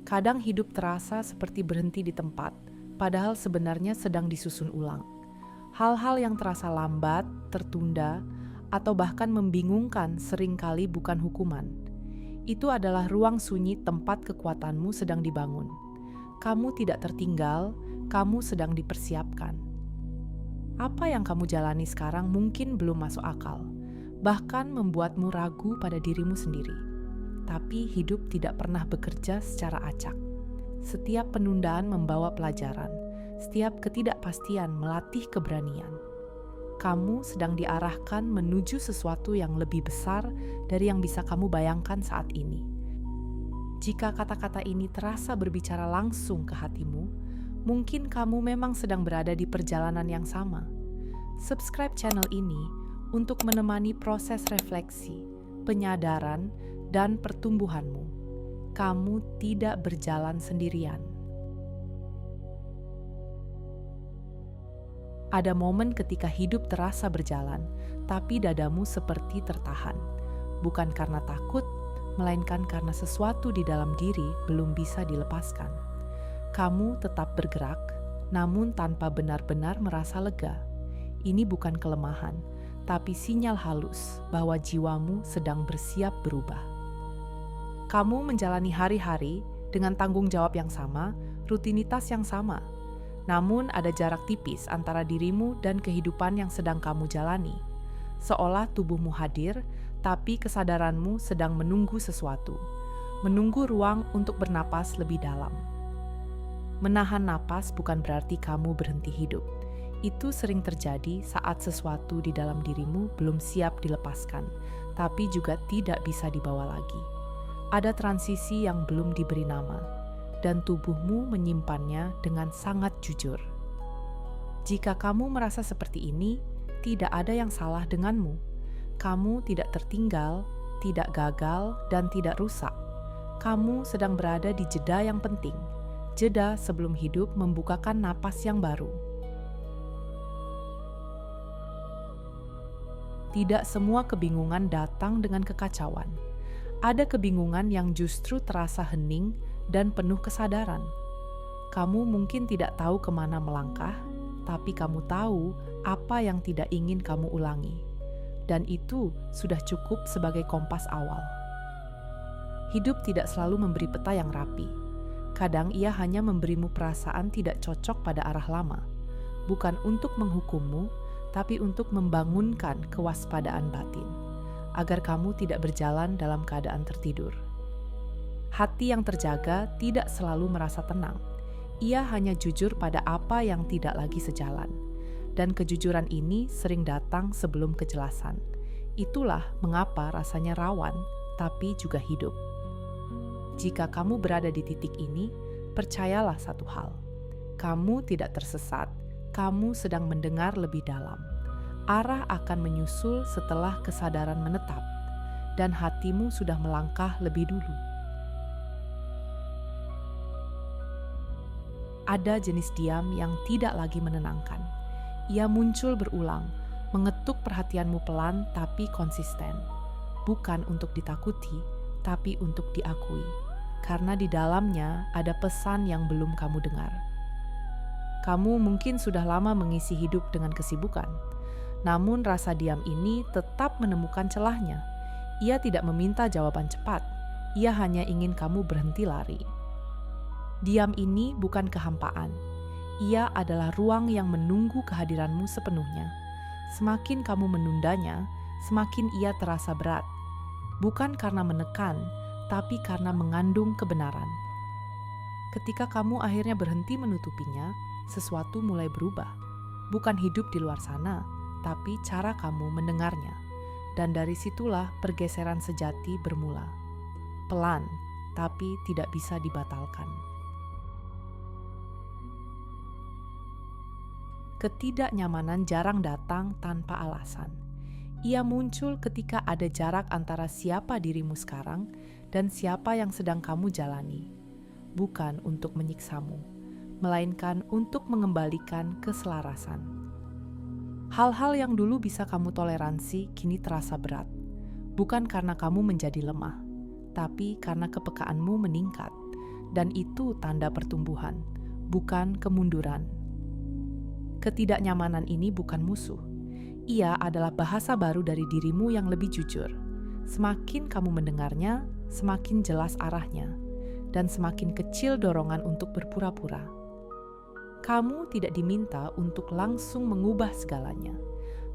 Kadang hidup terasa seperti berhenti di tempat, padahal sebenarnya sedang disusun ulang. Hal-hal yang terasa lambat, tertunda, atau bahkan membingungkan seringkali bukan hukuman. Itu adalah ruang sunyi tempat kekuatanmu sedang dibangun. Kamu tidak tertinggal, kamu sedang dipersiapkan. Apa yang kamu jalani sekarang mungkin belum masuk akal, bahkan membuatmu ragu pada dirimu sendiri. Tapi hidup tidak pernah bekerja secara acak. Setiap penundaan membawa pelajaran, setiap ketidakpastian melatih keberanian. Kamu sedang diarahkan menuju sesuatu yang lebih besar dari yang bisa kamu bayangkan saat ini. Jika kata-kata ini terasa berbicara langsung ke hatimu, mungkin kamu memang sedang berada di perjalanan yang sama. Subscribe channel ini untuk menemani proses refleksi, penyadaran, dan pertumbuhanmu. Kamu tidak berjalan sendirian. Ada momen ketika hidup terasa berjalan, tapi dadamu seperti tertahan. Bukan karena takut, melainkan karena sesuatu di dalam diri belum bisa dilepaskan. Kamu tetap bergerak, namun tanpa benar-benar merasa lega. Ini bukan kelemahan, tapi sinyal halus bahwa jiwamu sedang bersiap berubah. Kamu menjalani hari-hari dengan tanggung jawab yang sama, rutinitas yang sama. Namun ada jarak tipis antara dirimu dan kehidupan yang sedang kamu jalani. Seolah tubuhmu hadir, tapi kesadaranmu sedang menunggu sesuatu. Menunggu ruang untuk bernapas lebih dalam. Menahan napas bukan berarti kamu berhenti hidup. Itu sering terjadi saat sesuatu di dalam dirimu belum siap dilepaskan, tapi juga tidak bisa dibawa lagi. Ada transisi yang belum diberi nama, dan tubuhmu menyimpannya dengan sangat jujur. Jika kamu merasa seperti ini, tidak ada yang salah denganmu. Kamu tidak tertinggal, tidak gagal, dan tidak rusak. Kamu sedang berada di jeda yang penting, jeda sebelum hidup membukakan napas yang baru. Tidak semua kebingungan datang dengan kekacauan. Ada kebingungan yang justru terasa hening dan penuh kesadaran. Kamu mungkin tidak tahu kemana melangkah, tapi kamu tahu apa yang tidak ingin kamu ulangi. Dan itu sudah cukup sebagai kompas awal. Hidup tidak selalu memberi peta yang rapi. Kadang ia hanya memberimu perasaan tidak cocok pada arah lama. Bukan untuk menghukummu, tapi untuk membangunkan kewaspadaan batin. Agar kamu tidak berjalan dalam keadaan tertidur. Hati yang terjaga tidak selalu merasa tenang. Ia hanya jujur pada apa yang tidak lagi sejalan. Dan kejujuran ini sering datang sebelum kejelasan. Itulah mengapa rasanya rawan, tapi juga hidup. Jika kamu berada di titik ini, percayalah satu hal. Kamu tidak tersesat, kamu sedang mendengar lebih dalam. Arah akan menyusul setelah kesadaran menetap, dan hatimu sudah melangkah lebih dulu. Ada jenis diam yang tidak lagi menenangkan. Ia muncul berulang, mengetuk perhatianmu pelan tapi konsisten. Bukan untuk ditakuti, tapi untuk diakui. Karena di dalamnya ada pesan yang belum kamu dengar. Kamu mungkin sudah lama mengisi hidup dengan kesibukan. Namun rasa diam ini tetap menemukan celahnya. Ia tidak meminta jawaban cepat. Ia hanya ingin kamu berhenti lari. Diam ini bukan kehampaan. Ia adalah ruang yang menunggu kehadiranmu sepenuhnya. Semakin kamu menundanya, semakin ia terasa berat. Bukan karena menekan, tapi karena mengandung kebenaran. Ketika kamu akhirnya berhenti menutupinya, sesuatu mulai berubah. Bukan hidup di luar sana, tapi cara kamu mendengarnya. Dan dari situlah pergeseran sejati bermula. Pelan, tapi tidak bisa dibatalkan. Ketidaknyamanan jarang datang tanpa alasan. Ia muncul ketika ada jarak antara siapa dirimu sekarang dan siapa yang sedang kamu jalani. Bukan untuk menyiksamu, melainkan untuk mengembalikan keselarasan. Hal-hal yang dulu bisa kamu toleransi kini terasa berat. Bukan karena kamu menjadi lemah, tapi karena kepekaanmu meningkat. dan itu tanda pertumbuhan, bukan kemunduran. Ketidaknyamanan ini bukan musuh. Ia adalah bahasa baru dari dirimu yang lebih jujur. Semakin kamu mendengarnya, semakin jelas arahnya, dan semakin kecil dorongan untuk berpura-pura. Kamu tidak diminta untuk langsung mengubah segalanya,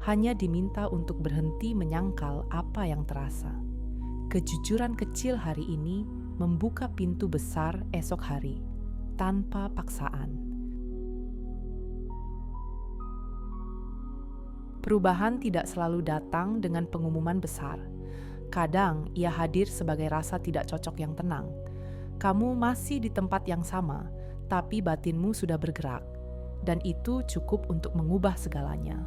hanya diminta untuk berhenti menyangkal apa yang terasa. Kejujuran kecil hari ini membuka pintu besar esok hari, tanpa paksaan. Perubahan tidak selalu datang dengan pengumuman besar. Kadang ia hadir sebagai rasa tidak cocok yang tenang. Kamu masih di tempat yang sama, tapi batinmu sudah bergerak, dan itu cukup untuk mengubah segalanya.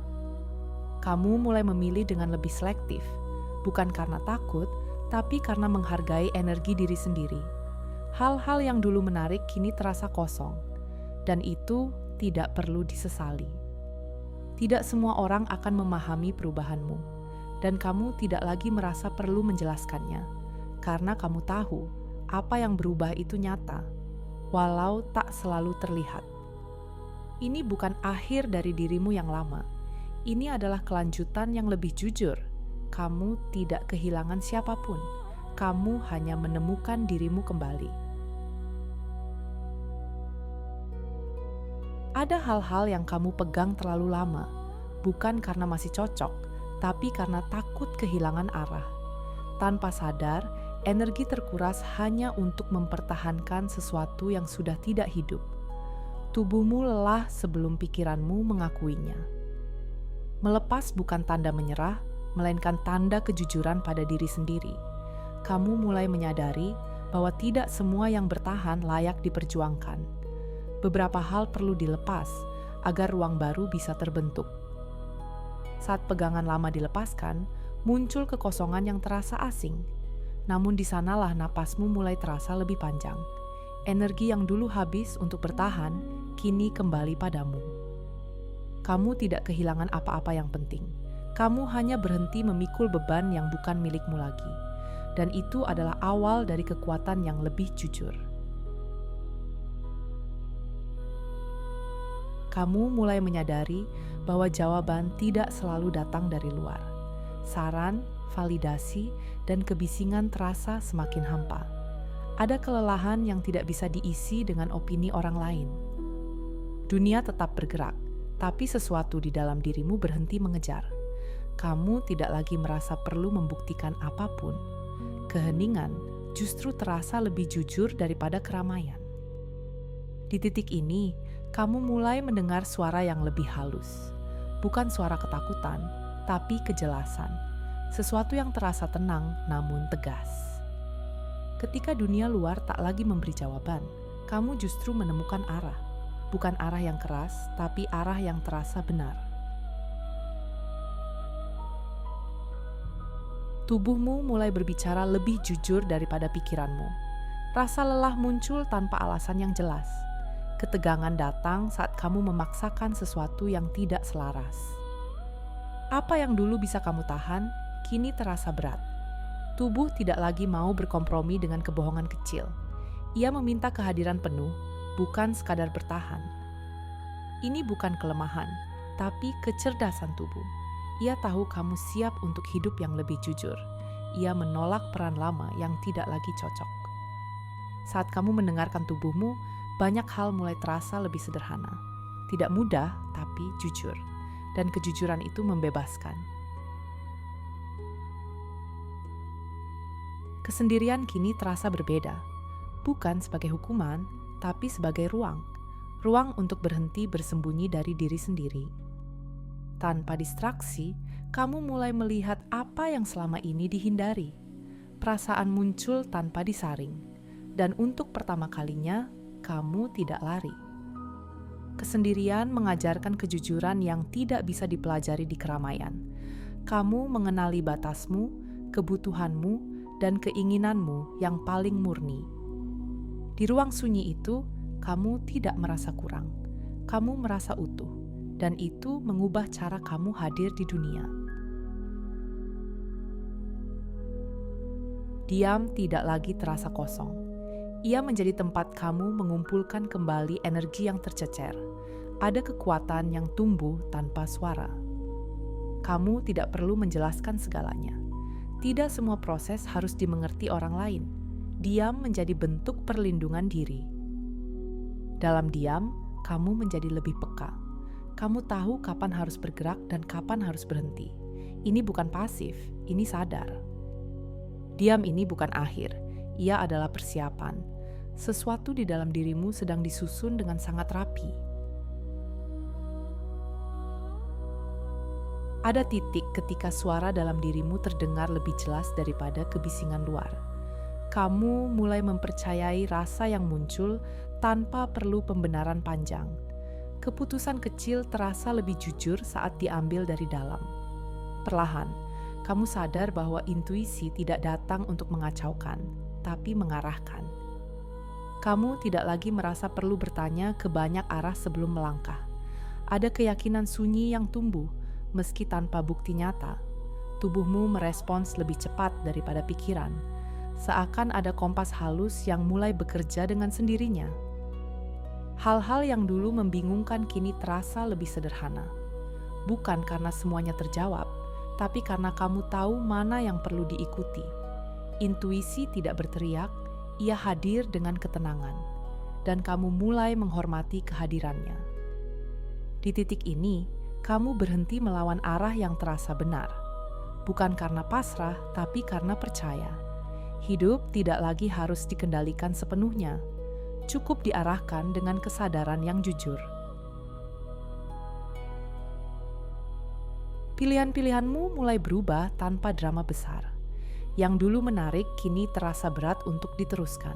Kamu mulai memilih dengan lebih selektif, bukan karena takut, tapi karena menghargai energi diri sendiri. Hal-hal yang dulu menarik kini terasa kosong, dan itu tidak perlu disesali. Tidak semua orang akan memahami perubahanmu, dan kamu tidak lagi merasa perlu menjelaskannya, karena kamu tahu apa yang berubah itu nyata, walau tak selalu terlihat. Ini bukan akhir dari dirimu yang lama. Ini adalah kelanjutan yang lebih jujur. Kamu tidak kehilangan siapapun. Kamu hanya menemukan dirimu kembali. Ada hal-hal yang kamu pegang terlalu lama, bukan karena masih cocok, tapi karena takut kehilangan arah. Tanpa sadar, energi terkuras hanya untuk mempertahankan sesuatu yang sudah tidak hidup. Tubuhmu lelah sebelum pikiranmu mengakuinya. Melepas bukan tanda menyerah, melainkan tanda kejujuran pada diri sendiri. Kamu mulai menyadari bahwa tidak semua yang bertahan layak diperjuangkan. Beberapa hal perlu dilepas agar ruang baru bisa terbentuk. Saat pegangan lama dilepaskan, muncul kekosongan yang terasa asing. Namun di sanalah napasmu mulai terasa lebih panjang. Energi yang dulu habis untuk bertahan, kini kembali padamu. Kamu tidak kehilangan apa-apa yang penting. Kamu hanya berhenti memikul beban yang bukan milikmu lagi. Dan itu adalah awal dari kekuatan yang lebih jujur. Kamu mulai menyadari bahwa jawaban tidak selalu datang dari luar. Saran, validasi, dan kebisingan terasa semakin hampa. Ada kelelahan yang tidak bisa diisi dengan opini orang lain. Dunia tetap bergerak, tapi sesuatu di dalam dirimu berhenti mengejar. Kamu tidak lagi merasa perlu membuktikan apapun. Keheningan justru terasa lebih jujur daripada keramaian. Di titik ini, kamu mulai mendengar suara yang lebih halus. Bukan suara ketakutan, tapi kejelasan. Sesuatu yang terasa tenang namun tegas. Ketika dunia luar tak lagi memberi jawaban, kamu justru menemukan arah. Bukan arah yang keras, tapi arah yang terasa benar. Tubuhmu mulai berbicara lebih jujur daripada pikiranmu. Rasa lelah muncul tanpa alasan yang jelas. Ketegangan datang saat kamu memaksakan sesuatu yang tidak selaras. Apa yang dulu bisa kamu tahan, kini terasa berat. Tubuh tidak lagi mau berkompromi dengan kebohongan kecil. Ia meminta kehadiran penuh, bukan sekadar bertahan. Ini bukan kelemahan, tapi kecerdasan tubuh. Ia tahu kamu siap untuk hidup yang lebih jujur. Ia menolak peran lama yang tidak lagi cocok. Saat kamu mendengarkan tubuhmu, banyak hal mulai terasa lebih sederhana. Tidak mudah, tapi jujur. Dan kejujuran itu membebaskan. Kesendirian kini terasa berbeda. Bukan sebagai hukuman, tapi sebagai ruang. Ruang untuk berhenti bersembunyi dari diri sendiri. Tanpa distraksi, kamu mulai melihat apa yang selama ini dihindari. Perasaan muncul tanpa disaring. Dan untuk pertama kalinya, kamu tidak lari. Kesendirian mengajarkan kejujuran yang tidak bisa dipelajari di keramaian. Kamu mengenali batasmu, kebutuhanmu, dan keinginanmu yang paling murni. Di ruang sunyi itu, kamu tidak merasa kurang. Kamu merasa utuh, dan itu mengubah cara kamu hadir di dunia. Diam tidak lagi terasa kosong. Ia menjadi tempat kamu mengumpulkan kembali energi yang tercecer. Ada kekuatan yang tumbuh tanpa suara. Kamu tidak perlu menjelaskan segalanya. Tidak semua proses harus dimengerti orang lain. Diam menjadi bentuk perlindungan diri. Dalam diam, kamu menjadi lebih peka. Kamu tahu kapan harus bergerak dan kapan harus berhenti. Ini bukan pasif, ini sadar. Diam ini bukan akhir, ia adalah persiapan. Sesuatu di dalam dirimu sedang disusun dengan sangat rapi. Ada titik ketika suara dalam dirimu terdengar lebih jelas daripada kebisingan luar. Kamu mulai mempercayai rasa yang muncul tanpa perlu pembenaran panjang. Keputusan kecil terasa lebih jujur saat diambil dari dalam. Perlahan, kamu sadar bahwa intuisi tidak datang untuk mengacaukan, tapi mengarahkan. Kamu tidak lagi merasa perlu bertanya ke banyak arah sebelum melangkah. Ada keyakinan sunyi yang tumbuh, meski tanpa bukti nyata. Tubuhmu merespons lebih cepat daripada pikiran, seakan ada kompas halus yang mulai bekerja dengan sendirinya. Hal-hal yang dulu membingungkan kini terasa lebih sederhana. Bukan karena semuanya terjawab, tapi karena kamu tahu mana yang perlu diikuti. Intuisi tidak berteriak, ia hadir dengan ketenangan, dan kamu mulai menghormati kehadirannya. Di titik ini, kamu berhenti melawan arah yang terasa benar. Bukan karena pasrah, tapi karena percaya. Hidup tidak lagi harus dikendalikan sepenuhnya. Cukup diarahkan dengan kesadaran yang jujur. Pilihan-pilihanmu mulai berubah tanpa drama besar. Yang dulu menarik kini terasa berat untuk diteruskan.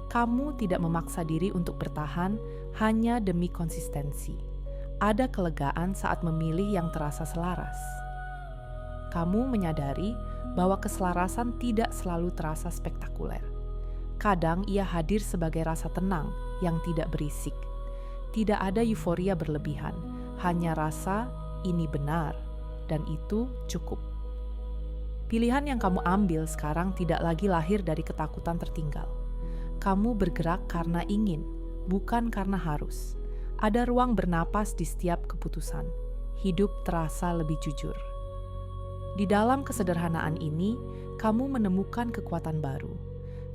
Kamu tidak memaksa diri untuk bertahan hanya demi konsistensi. Ada kelegaan saat memilih yang terasa selaras. Kamu menyadari bahwa keselarasan tidak selalu terasa spektakuler. Kadang ia hadir sebagai rasa tenang yang tidak berisik. Tidak ada euforia berlebihan, hanya rasa ini benar dan itu cukup. Pilihan yang kamu ambil sekarang tidak lagi lahir dari ketakutan tertinggal. Kamu bergerak karena ingin, bukan karena harus. Ada ruang bernapas di setiap keputusan. Hidup terasa lebih jujur. Di dalam kesederhanaan ini, kamu menemukan kekuatan baru.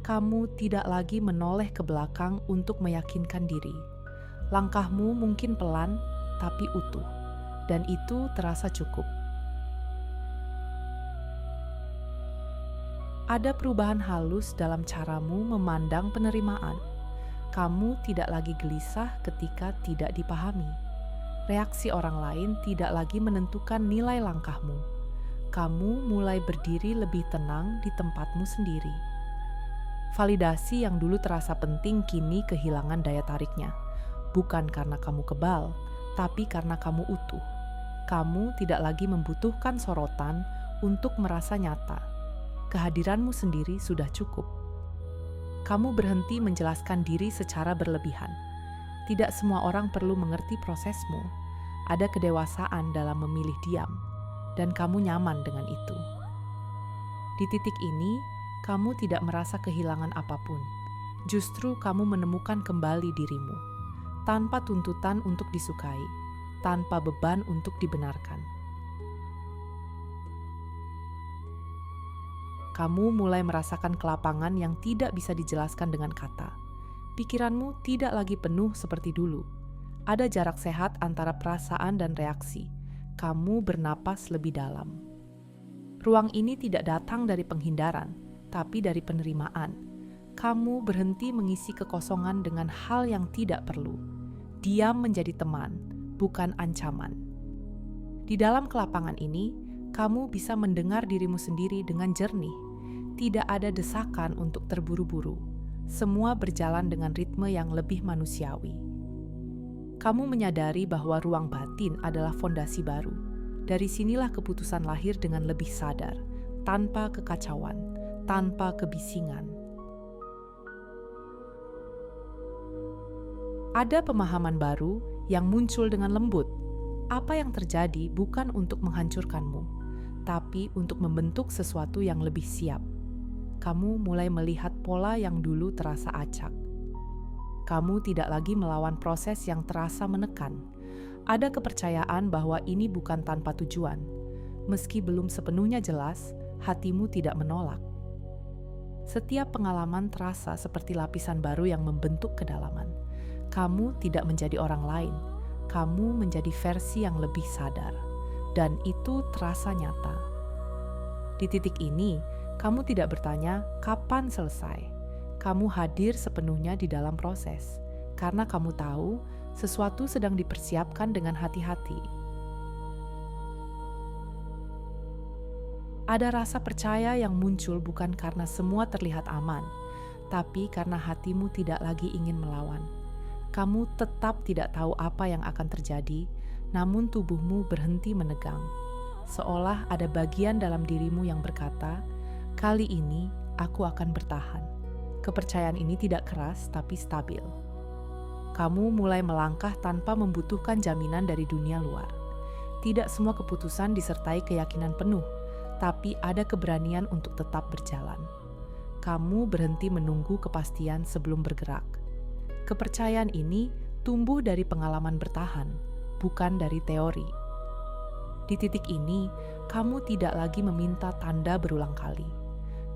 Kamu tidak lagi menoleh ke belakang untuk meyakinkan diri. Langkahmu mungkin pelan, tapi utuh. Dan itu terasa cukup. Ada perubahan halus dalam caramu memandang penerimaan. Kamu tidak lagi gelisah ketika tidak dipahami. Reaksi orang lain tidak lagi menentukan nilai langkahmu. Kamu mulai berdiri lebih tenang di tempatmu sendiri. Validasi yang dulu terasa penting kini kehilangan daya tariknya. Bukan karena kamu kebal, tapi karena kamu utuh. Kamu tidak lagi membutuhkan sorotan untuk merasa nyata. Kehadiranmu sendiri sudah cukup. Kamu berhenti menjelaskan diri secara berlebihan. Tidak semua orang perlu mengerti prosesmu. Ada kedewasaan dalam memilih diam, dan kamu nyaman dengan itu. Di titik ini, kamu tidak merasa kehilangan apapun. Justru kamu menemukan kembali dirimu, tanpa tuntutan untuk disukai, tanpa beban untuk dibenarkan. Kamu mulai merasakan kelapangan yang tidak bisa dijelaskan dengan kata. Pikiranmu tidak lagi penuh seperti dulu. Ada jarak sehat antara perasaan dan reaksi. Kamu bernapas lebih dalam. Ruang ini tidak datang dari penghindaran, tapi dari penerimaan. Kamu berhenti mengisi kekosongan dengan hal yang tidak perlu. Diam menjadi teman, bukan ancaman. Di dalam kelapangan ini, kamu bisa mendengar dirimu sendiri dengan jernih. Tidak ada desakan untuk terburu-buru. Semua berjalan dengan ritme yang lebih manusiawi. Kamu menyadari bahwa ruang batin adalah fondasi baru. Dari sinilah keputusan lahir dengan lebih sadar, tanpa kekacauan, tanpa kebisingan. Ada pemahaman baru yang muncul dengan lembut. Apa yang terjadi bukan untuk menghancurkanmu, tapi untuk membentuk sesuatu yang lebih siap. kamu mulai melihat pola yang dulu terasa acak. Kamu tidak lagi melawan proses yang terasa menekan. Ada kepercayaan bahwa ini bukan tanpa tujuan. Meski belum sepenuhnya jelas, hatimu tidak menolak. Setiap pengalaman terasa seperti lapisan baru yang membentuk kedalaman. Kamu tidak menjadi orang lain. Kamu menjadi versi yang lebih sadar. Dan itu terasa nyata. Di titik ini, kamu tidak bertanya kapan selesai. Kamu hadir sepenuhnya di dalam proses, karena kamu tahu sesuatu sedang dipersiapkan dengan hati-hati. Ada rasa percaya yang muncul bukan karena semua terlihat aman, tapi karena hatimu tidak lagi ingin melawan. Kamu tetap tidak tahu apa yang akan terjadi, namun tubuhmu berhenti menegang. Seolah ada bagian dalam dirimu yang berkata, "Kali ini aku akan bertahan." Kepercayaan ini tidak keras tapi stabil. Kamu mulai melangkah tanpa membutuhkan jaminan dari dunia luar. Tidak semua keputusan disertai keyakinan penuh, tapi ada keberanian untuk tetap berjalan. Kamu berhenti menunggu kepastian sebelum bergerak. Kepercayaan ini tumbuh dari pengalaman bertahan, bukan dari teori. Di titik ini, kamu tidak lagi meminta tanda berulang kali.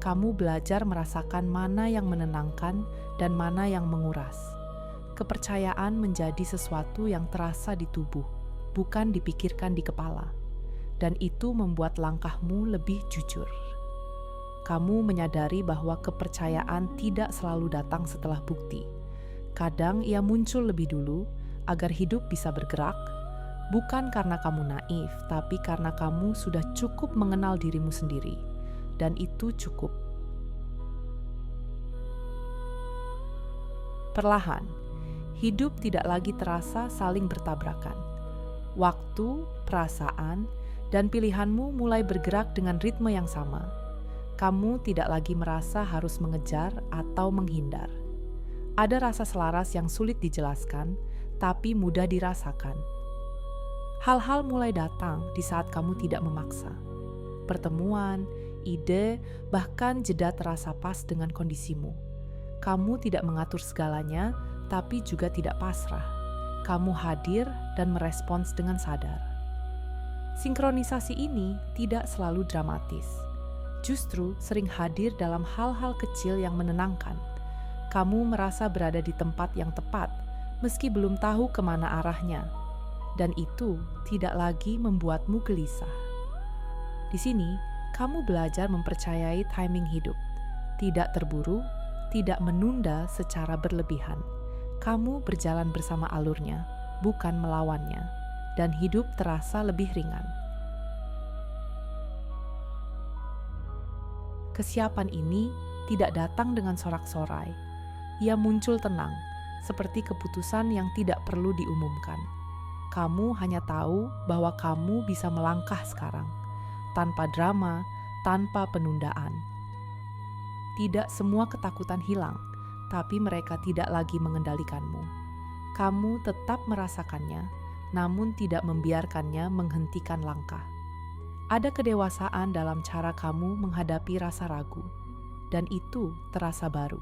Kamu belajar merasakan mana yang menenangkan dan mana yang menguras. Kepercayaan menjadi sesuatu yang terasa di tubuh, bukan dipikirkan di kepala. Dan itu membuat langkahmu lebih jujur. Kamu menyadari bahwa kepercayaan tidak selalu datang setelah bukti. Kadang ia muncul lebih dulu agar hidup bisa bergerak, bukan karena kamu naif, tapi karena kamu sudah cukup mengenal dirimu sendiri. Dan itu cukup. Perlahan, hidup tidak lagi terasa saling bertabrakan. Waktu, perasaan, dan pilihanmu mulai bergerak dengan ritme yang sama. Kamu tidak lagi merasa harus mengejar atau menghindar. Ada rasa selaras yang sulit dijelaskan, tapi mudah dirasakan. Hal-hal mulai datang di saat kamu tidak memaksa. Pertemuan, ide, bahkan jeda terasa pas dengan kondisimu. Kamu tidak mengatur segalanya, tapi juga tidak pasrah. Kamu hadir dan merespons dengan sadar. Sinkronisasi ini tidak selalu dramatis. Justru sering hadir dalam hal-hal kecil yang menenangkan. Kamu merasa berada di tempat yang tepat, meski belum tahu kemana arahnya. Dan itu tidak lagi membuatmu gelisah. Di sini, kamu belajar mempercayai timing hidup, tidak terburu, tidak menunda secara berlebihan. Kamu berjalan bersama alurnya, bukan melawannya, dan hidup terasa lebih ringan. Kesiapan ini tidak datang dengan sorak-sorai. Ia muncul tenang, seperti keputusan yang tidak perlu diumumkan. Kamu hanya tahu bahwa kamu bisa melangkah sekarang, tanpa drama, tanpa penundaan. Tidak semua ketakutan hilang, tapi mereka tidak lagi mengendalikanmu. Kamu tetap merasakannya, namun tidak membiarkannya menghentikan langkah. Ada kedewasaan dalam cara kamu menghadapi rasa ragu, dan itu terasa baru.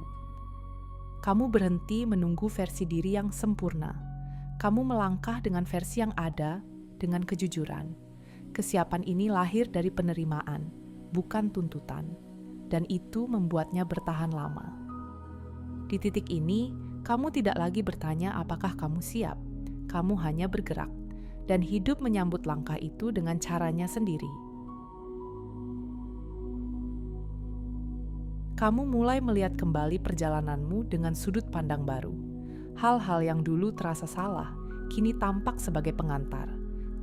Kamu berhenti menunggu versi diri yang sempurna. Kamu melangkah dengan versi yang ada, dengan kejujuran. Kesiapan ini lahir dari penerimaan, bukan tuntutan, dan itu membuatnya bertahan lama. Di titik ini, kamu tidak lagi bertanya apakah kamu siap. Kamu hanya bergerak, dan hidup menyambut langkah itu dengan caranya sendiri. Kamu mulai melihat kembali perjalananmu dengan sudut pandang baru. Hal-hal yang dulu terasa salah, kini tampak sebagai pengantar.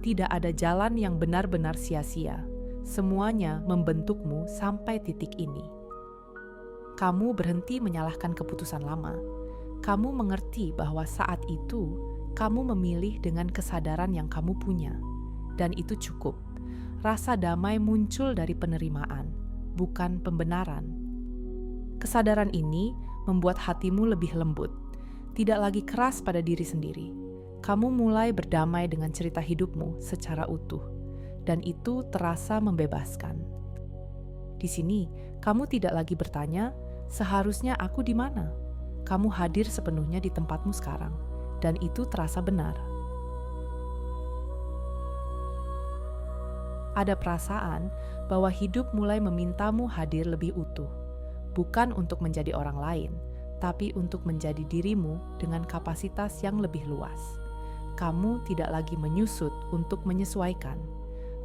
Tidak ada jalan yang benar-benar sia-sia. Semuanya membentukmu sampai titik ini. Kamu berhenti menyalahkan keputusan lama. Kamu mengerti bahwa saat itu, kamu memilih dengan kesadaran yang kamu punya. Dan itu cukup. Rasa damai muncul dari penerimaan, bukan pembenaran. Kesadaran ini membuat hatimu lebih lembut. Tidak lagi keras pada diri sendiri. Kamu mulai berdamai dengan cerita hidupmu secara utuh, dan itu terasa membebaskan. Di sini, Kamu tidak lagi bertanya, "Seharusnya aku di mana?" Kamu hadir sepenuhnya di tempatmu sekarang, dan itu terasa benar. Ada perasaan bahwa hidup mulai memintamu hadir lebih utuh, bukan untuk menjadi orang lain, tapi untuk menjadi dirimu dengan kapasitas yang lebih luas. Kamu tidak lagi menyusut untuk menyesuaikan.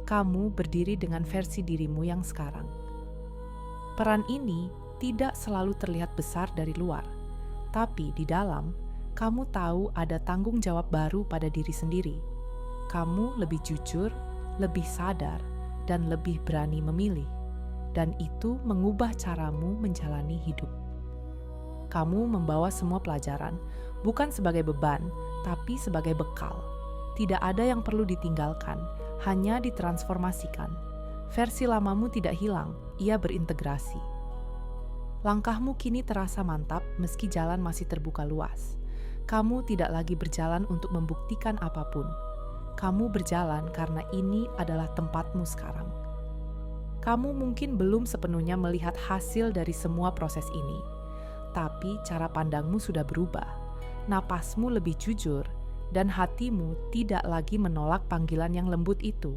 Kamu berdiri dengan versi dirimu yang sekarang. Peran ini tidak selalu terlihat besar dari luar, tapi di dalam, kamu tahu ada tanggung jawab baru pada diri sendiri. Kamu lebih jujur, lebih sadar, dan lebih berani memilih. Dan itu mengubah caramu menjalani hidup. Kamu membawa semua pelajaran, bukan sebagai beban, tapi sebagai bekal. Tidak ada yang perlu ditinggalkan, hanya ditransformasikan. Versi lamamu tidak hilang, ia berintegrasi. Langkahmu kini terasa mantap meski jalan masih terbuka luas. Kamu tidak lagi berjalan untuk membuktikan apapun. Kamu berjalan karena ini adalah tempatmu sekarang. Kamu mungkin belum sepenuhnya melihat hasil dari semua proses ini, tapi cara pandangmu sudah berubah. Napasmu lebih jujur, dan hatimu tidak lagi menolak panggilan yang lembut itu.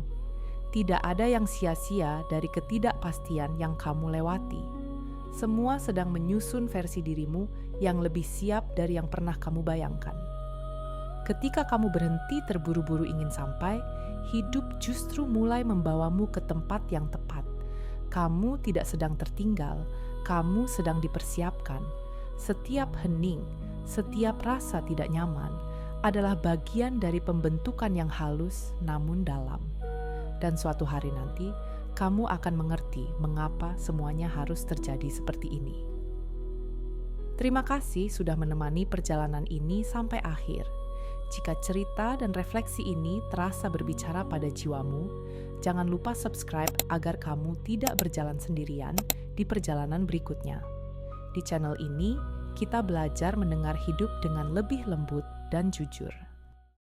Tidak ada yang sia-sia dari ketidakpastian yang kamu lewati. Semua sedang menyusun versi dirimu yang lebih siap dari yang pernah kamu bayangkan. Ketika kamu berhenti terburu-buru ingin sampai, hidup justru mulai membawamu ke tempat yang tepat. Kamu tidak sedang tertinggal, kamu sedang dipersiapkan. Setiap hening, setiap rasa tidak nyaman adalah bagian dari pembentukan yang halus namun dalam. Dan suatu hari nanti, kamu akan mengerti mengapa semuanya harus terjadi seperti ini. Terima kasih sudah menemani perjalanan ini sampai akhir. Jika cerita dan refleksi ini terasa berbicara pada jiwamu, jangan lupa subscribe agar kamu tidak berjalan sendirian di perjalanan berikutnya. Di channel ini, kita belajar mendengar hidup dengan lebih lembut dan jujur.